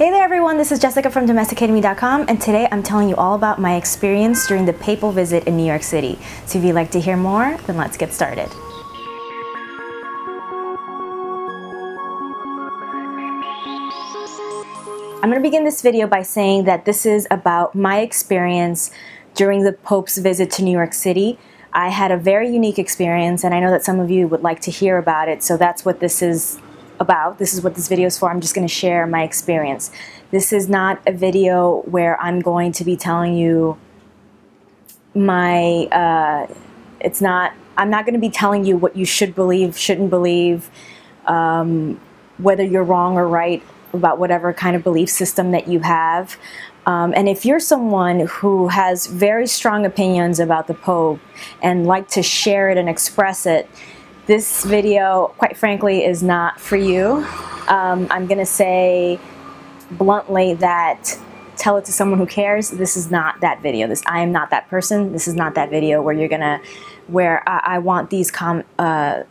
Hey there everyone, this is Jessica from domesticacademy.com, and today I'm telling you all about my experience during the papal visit in New York City. So if you'd like to hear more, then let's get started. I'm going to begin this video by saying that this is about my experience during the Pope's visit to New York City. I had a very unique experience, and I know that some of you would like to hear about it, so that's what this is about. This is what this video is for. I'm just going to share my experience. This is not a video where I'm going to be telling you my, I'm not going to be telling you what you should believe, shouldn't believe, whether you're wrong or right about whatever kind of belief system that you have. And if you're someone who has very strong opinions about the Pope and like to share it and express it, this video, quite frankly, is not for you. I'm going to say bluntly that tell it to someone who cares. This is not that video. I am not that person. This is not that video where you're going to, I want these, the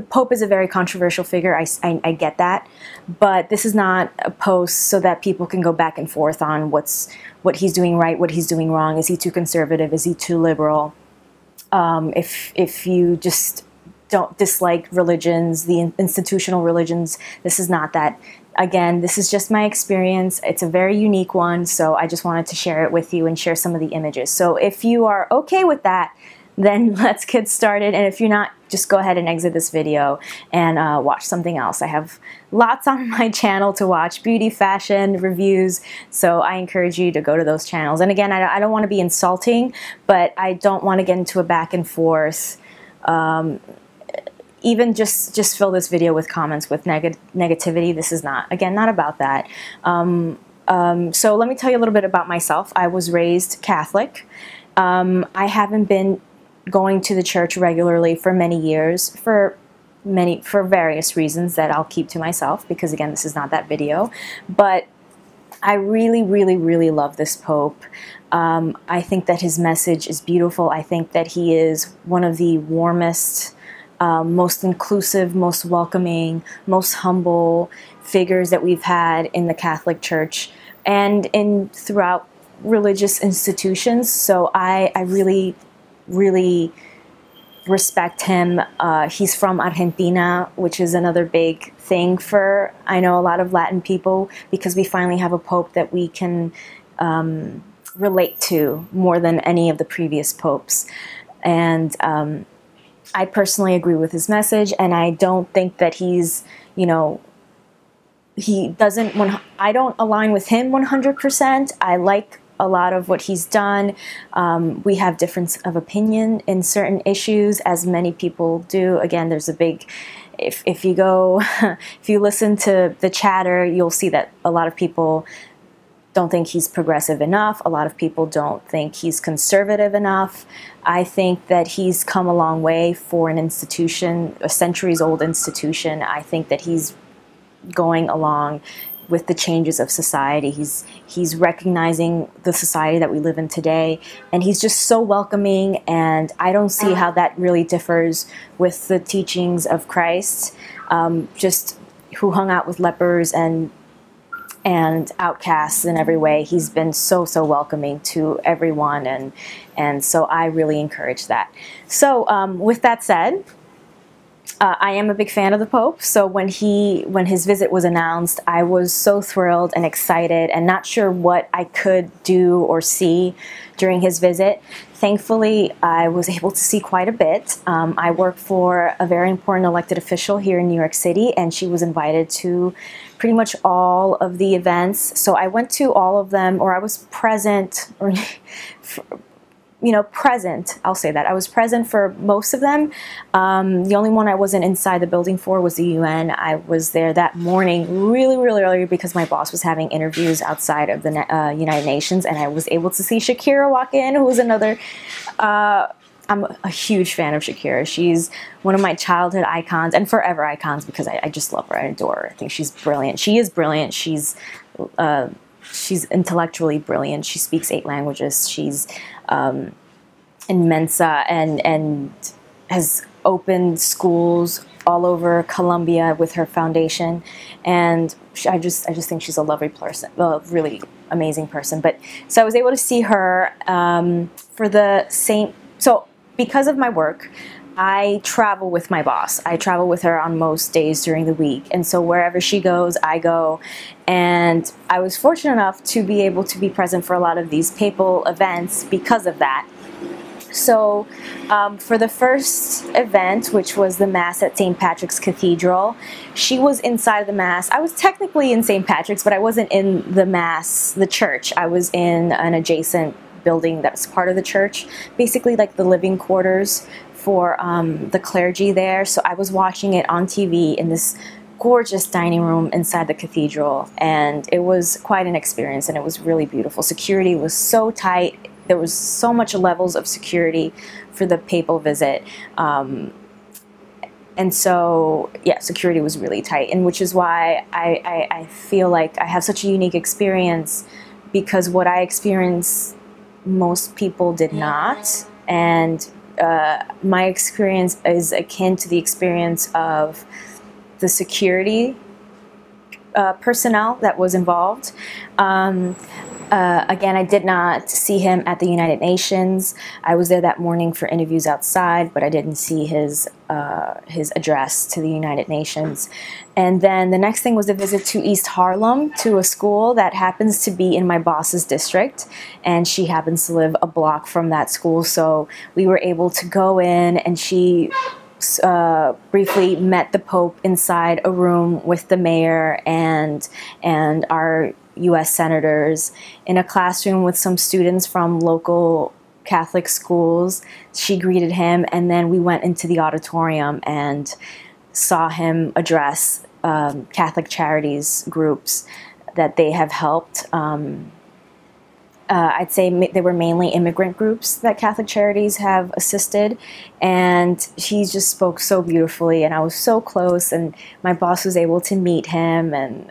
Pope is a very controversial figure. I get that. But this is not a post so that people can go back and forth on what he's doing right, what he's doing wrong. Is he too conservative? Is he too liberal? If you just don't dislike religions, the institutional religions, this is not that. Again, this is just my experience. It's a very unique one, so I just wanted to share it with you and share some of the images. So if you are okay with that, then let's get started. And if you're not, just go ahead and exit this video and watch something else. I have lots on my channel to watch, beauty, fashion, reviews, so I encourage you to go to those channels. And again, I don't want to be insulting, but I don't want to get into a back and forth. Even just fill this video with comments with negativity. This is not, again, not about that. So let me tell you a little bit about myself. I was raised Catholic. I haven't been going to the church regularly for many years for various reasons that I'll keep to myself, because again, this is not that video. But I really, really, really love this Pope. I think that his message is beautiful. I think that he is one of the warmest, most inclusive, most welcoming, most humble figures that we've had in the Catholic Church and throughout religious institutions. So I really, really respect him. He's from Argentina, which is another big thing for, I know, a lot of Latin people, because we finally have a Pope that we can relate to more than any of the previous popes. And I personally agree with his message, and I don't think that he's, you know, I don't align with him 100%. I like a lot of what he's done. We have difference of opinion in certain issues, as many people do. Again, there's a big, if you go, if you listen to the chatter, you'll see that a lot of people don't think he's progressive enough. A lot of people don't think he's conservative enough. I think that he's come a long way for an institution, a centuries-old institution. I think that he's going along with the changes of society. He's recognizing the society that we live in today, and he's just so welcoming, and I don't see how that really differs with the teachings of Christ, just who hung out with lepers and outcasts in every way. He's been so welcoming to everyone, and so I really encourage that. So with that said, I am a big fan of the Pope, so when his visit was announced, I was so thrilled and excited and not sure what I could do or see during his visit. Thankfully, I was able to see quite a bit. I work for a very important elected official here in New York City, and she was invited to pretty much all of the events. So I went to all of them, or I was present, or present, I'll say that. I was present for most of them. The only one I wasn't inside the building for was the UN. I was there that morning really, really early because my boss was having interviews outside of the United Nations, and I was able to see Shakira walk in, who was another, I'm a huge fan of Shakira. She's one of my childhood icons and forever icons, because I just love her. I adore her. I think she's brilliant. She is brilliant. She's intellectually brilliant. She speaks 8 languages. She's in Mensa and has opened schools all over Colombia with her foundation, and I just think she's a lovely person, a really amazing person. But so I was able to see her for the Saint. So because of my work, I travel with my boss. I travel with her on most days during the week. And so wherever she goes, I go. And I was fortunate enough to be able to be present for a lot of these papal events because of that. So for the first event, which was the Mass at St. Patrick's Cathedral, she was inside the Mass. I was technically in St. Patrick's, but I wasn't in the Mass, the church. I was in an adjacent building that was part of the church, basically like the living quarters for the clergy there. So I was watching it on TV in this gorgeous dining room inside the cathedral, and it was quite an experience, and it was really beautiful. Security was so tight. There was so much levels of security for the papal visit. And so, yeah, security was really tight, and which is why I feel like I have such a unique experience, because what I experienced, most people did not. And my experience is akin to the experience of the security personnel that was involved. Again, I did not see him at the United Nations. I was there that morning for interviews outside, but I didn't see his address to the United Nations. And then the next thing was a visit to East Harlem, to a school that happens to be in my boss's district, and she happens to live a block from that school. So we were able to go in, and she briefly met the Pope inside a room with the mayor and our U.S. senators in a classroom with some students from local Catholic schools. She greeted him, and then we went into the auditorium and saw him address Catholic charities groups that they have helped. I'd say they were mainly immigrant groups that Catholic Charities have assisted, and he just spoke so beautifully, and I was so close, and my boss was able to meet him, and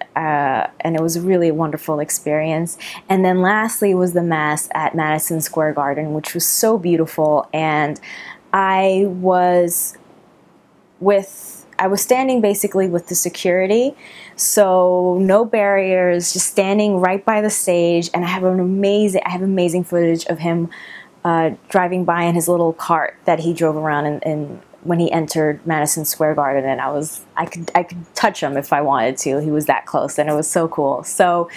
it was a really wonderful experience. And then lastly was the Mass at Madison Square Garden, which was so beautiful, and I was standing basically with the security, so no barriers, just standing right by the stage, and I have amazing footage of him driving by in his little cart that he drove around in when he entered Madison Square Garden, and I could touch him if I wanted to. He was that close, and it was so cool. So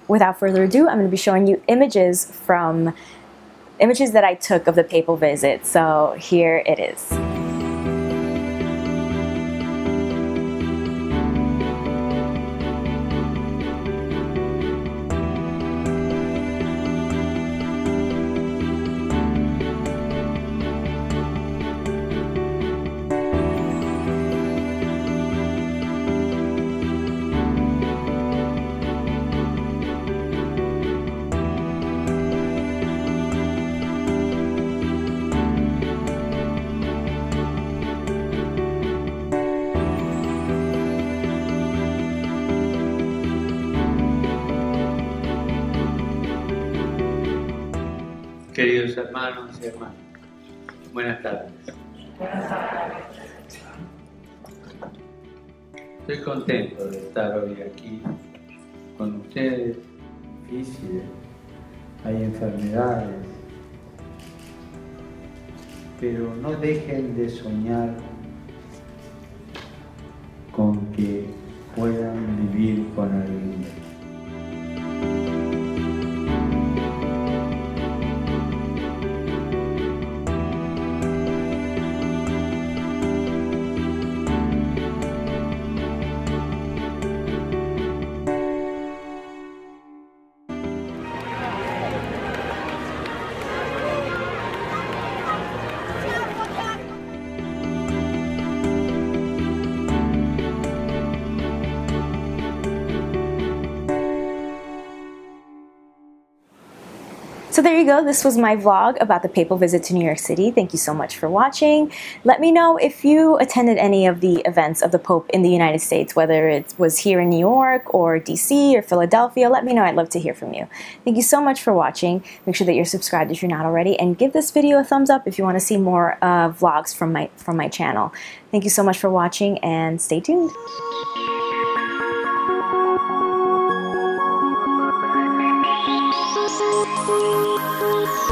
without further ado, I'm going to be showing you images that I took of the papal visit. So here it is. Queridos hermanos y hermanas, buenas tardes. Estoy contento de estar hoy aquí con ustedes. Difícil, hay enfermedades, pero no dejen de soñar con que puedan vivir con alegría. So there you go. This was my vlog about the papal visit to New York City. Thank you so much for watching. Let me know if you attended any of the events of the Pope in the United States, whether it was here in New York or DC or Philadelphia. Let me know. I'd love to hear from you. Thank you so much for watching. Make sure that you're subscribed if you're not already, and give this video a thumbs up if you want to see more vlogs from my channel. Thank you so much for watching, and stay tuned. Thank you.